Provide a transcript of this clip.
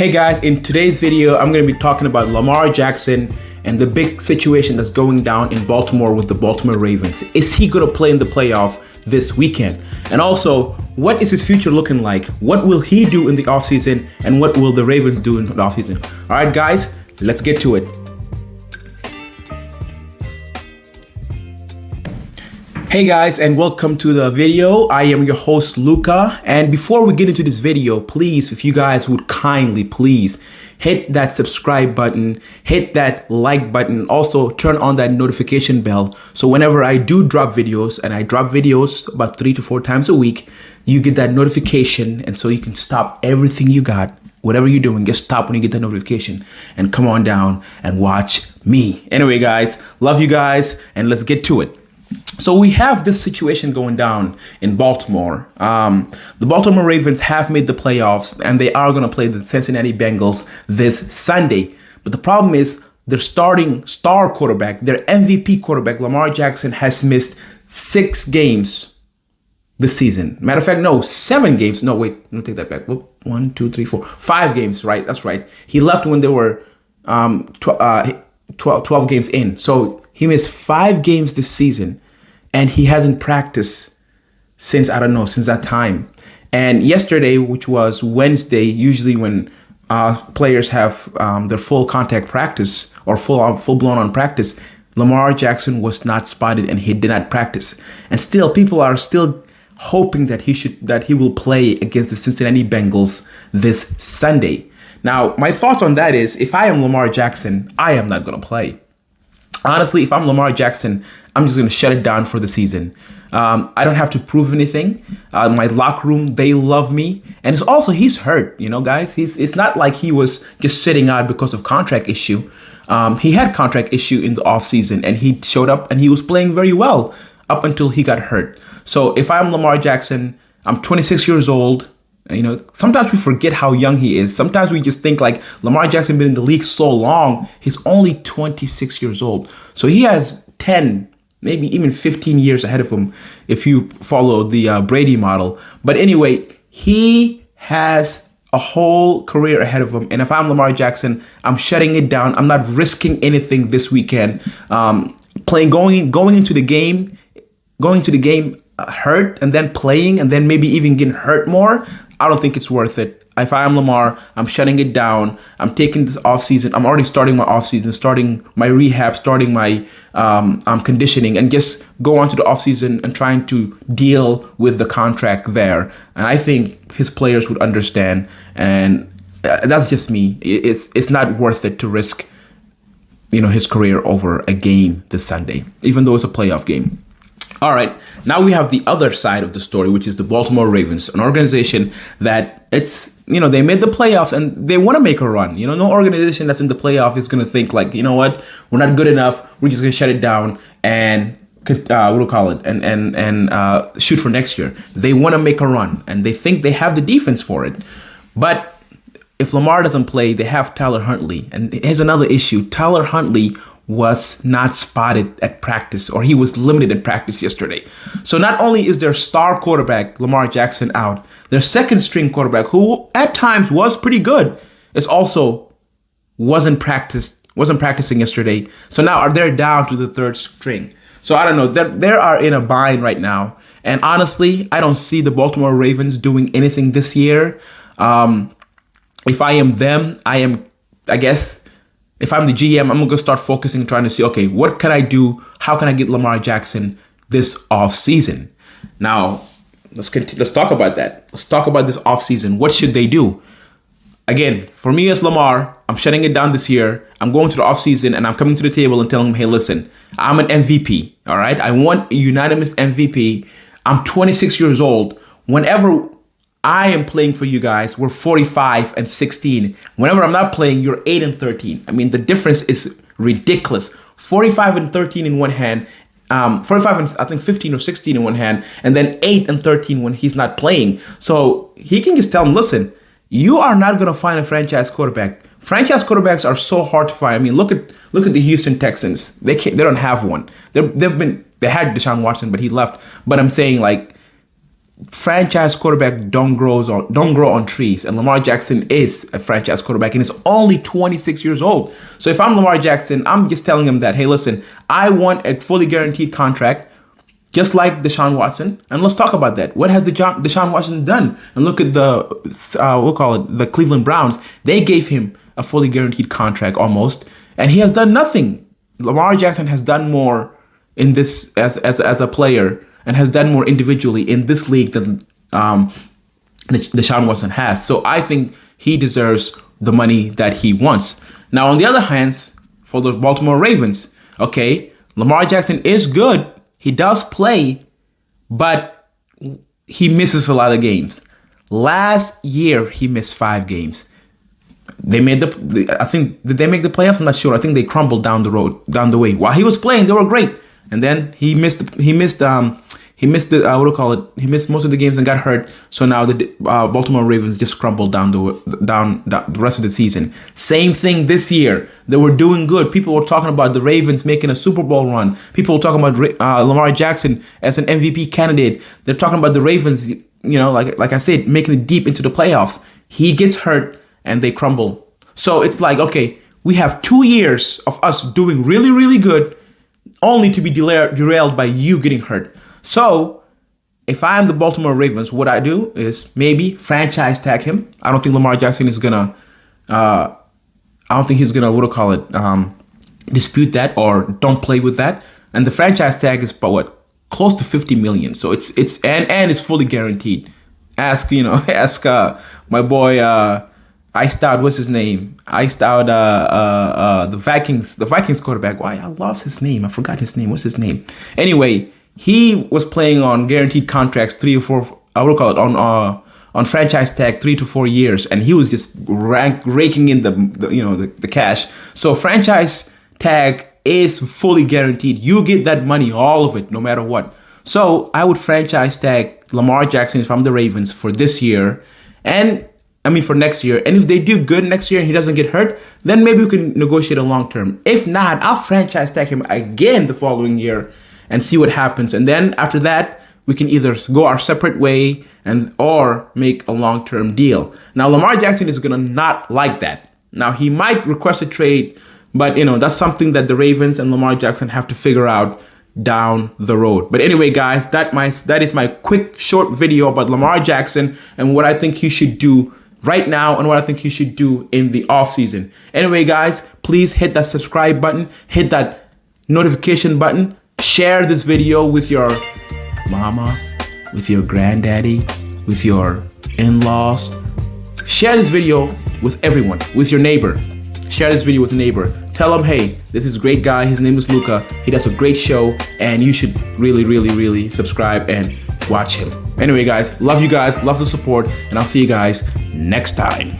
Hey guys, in today's video, I'm going to be talking about Lamar Jackson and the big situation that's going down in Baltimore with the Baltimore Ravens. Is he going to play in the playoff this weekend? And also, what is his future looking like? What will he do in the offseason? And what will the Ravens do in the offseason? All right, guys, let's get to it. Hey guys, and welcome to the video. I am your host, Luca. And before we get into this video, please, if you guys would kindly, please hit that subscribe button, hit that like button, also turn on that notification bell. So whenever I do drop videos, and I drop videos about 3 to 4 times a week, you get that notification. And so you can stop everything you got. Whatever you're doing, just stop when you get the notification and come on down and watch me. Anyway, guys, love you guys, and let's get to it. So we have this situation going down in Baltimore. The Baltimore Ravens have made the playoffs, and they are going to play the Cincinnati Bengals this Sunday. But the problem is their starting star quarterback, their MVP quarterback, Lamar Jackson, has missed 6 games this season. Matter of fact, no, 7 games. No, wait, let me take that back. 1, 2, 3, 4, 5 games, right? That's right. He left when they were 12 games in. So he missed 5 games this season. And he hasn't practiced since that time. And yesterday, which was Wednesday, usually when players have their full contact practice or full blown on practice, Lamar Jackson was not spotted and he did not practice. And still, people are still hoping that he will play against the Cincinnati Bengals this Sunday. Now, my thoughts on that is, if I am Lamar Jackson, I am not going to play. Honestly, if I'm Lamar Jackson, I'm just going to shut it down for the season. I don't have to prove anything. My locker room, they love me. And it's also, he's hurt, guys. It's not like he was just sitting out because of contract issue. He had contract issue in the offseason, and he showed up and he was playing very well up until he got hurt. So if I'm Lamar Jackson, I'm 26 years old. Sometimes we forget how young he is. Sometimes we just think like Lamar Jackson been in the league so long. He's only 26 years old. So he has 10, maybe even 15 years ahead of him if you follow the Brady model. But anyway, he has a whole career ahead of him. And if I'm Lamar Jackson, I'm shutting it down. I'm not risking anything this weekend. Going into the game hurt and then playing and then maybe even getting hurt more. I don't think it's worth it. If I am Lamar, I'm shutting it down. I'm taking this offseason. I'm already starting my offseason, starting my rehab, starting my conditioning, and just go on to the offseason and trying to deal with the contract there. And I think his players would understand. And that's just me. It's not worth it to risk, his career over a game this Sunday, even though it's a playoff game. All right, now we have the other side of the story, which is the Baltimore Ravens, an organization that they made the playoffs and they want to make a run. No organization that's in the playoff is going to think like, what, we're not good enough. We're just going to shut it down and shoot for next year. They want to make a run and they think they have the defense for it. But if Lamar doesn't play, they have Tyler Huntley. And here's another issue. Tyler Huntley was not spotted at practice, or he was limited in practice yesterday. So not only is their star quarterback, Lamar Jackson, out, their second string quarterback, who at times was pretty good, is also wasn't practicing yesterday. So now they're down to the third string. So I don't know, they are in a bind right now. And honestly, I don't see the Baltimore Ravens doing anything this year. If I am them, I guess, if I'm the GM, I'm going to start focusing and trying to see, okay, what can I do? How can I get Lamar Jackson this offseason? Now, let's talk about that. Let's talk about this offseason. What should they do? Again, for me as Lamar, I'm shutting it down this year. I'm going to the offseason and I'm coming to the table and telling them, hey, listen, I'm an MVP, all right? I want a unanimous MVP. I'm 26 years old. Whenever I am playing for you guys, we're 45 and 16. Whenever I'm not playing, you're 8 and 13. I mean, the difference is ridiculous. 45 and 13 in one hand, 45 and I think 15 or 16 in one hand, and then 8 and 13 when he's not playing. So he can just tell him, listen, you are not going to find a franchise quarterback. Franchise quarterbacks are so hard to find. I mean, look at the Houston Texans. They don't have one. They had Deshaun Watson, but he left. But I'm saying, like, franchise quarterback don't grow on trees, and Lamar Jackson is a franchise quarterback and is only 26 years old. So if I'm Lamar Jackson, I'm just telling him that, hey, listen, I want a fully guaranteed contract, just like Deshaun Watson. And let's talk about that. What has Deshaun Watson done? And look at the Cleveland Browns. They gave him a fully guaranteed contract almost, and he has done nothing. Lamar Jackson has done more in this as a player, and has done more individually in this league than Deshaun Watson has. So I think he deserves the money that he wants. Now, on the other hand, for the Baltimore Ravens, okay, Lamar Jackson is good. He does play, but he misses a lot of games. Last year, he missed 5 games. They made did they make the playoffs? I'm not sure. I think they crumbled down the way. While he was playing, they were great. And then he missed most of the games and got hurt. So now the Baltimore Ravens just crumbled down the rest of the season. Same thing this year. They were doing good. People were talking about the Ravens making a Super Bowl run. People were talking about Lamar Jackson as an MVP candidate. They're talking about the Ravens, like I said, making it deep into the playoffs. He gets hurt and they crumble. So it's like, okay, we have 2 years of us doing really, really good, only to be derailed by you getting hurt. So if I'm the Baltimore Ravens, what I do is maybe franchise tag him. I don't think Lamar Jackson is gonna dispute that or don't play with that. And the franchise tag is about close to $50 million. So it's fully guaranteed. Ask my boy iced out, what's his name? Iced out the Vikings quarterback. Why? I lost his name. I forgot his name. What's his name? Anyway, he was playing on guaranteed contracts, 3 or 4, on franchise tag 3 to 4 years, and he was just raking in the cash. So franchise tag is fully guaranteed. You get that money, all of it, no matter what. So I would franchise tag Lamar Jackson if I'm the Ravens for this year, for next year. And if they do good next year and he doesn't get hurt, then maybe we can negotiate a long term. If not, I'll franchise tag him again the following year and see what happens. And then after that, we can either go our separate way or make a long-term deal. Now, Lamar Jackson is going to not like that. Now, he might request a trade, but that's something that the Ravens and Lamar Jackson have to figure out down the road. But anyway, guys, that is my quick short video about Lamar Jackson and what I think he should do right now and what I think he should do in the offseason. Anyway, guys, please hit that subscribe button, hit that notification button, share this video with your mama, with your granddaddy, with your in-laws. Share this video with everyone, with your neighbor. Share this video with a neighbor. Tell him, hey, this is a great guy. His name is Luca. He does a great show, and you should really, really, really subscribe and watch him. Anyway, guys, love you guys, love the support, and I'll see you guys next time.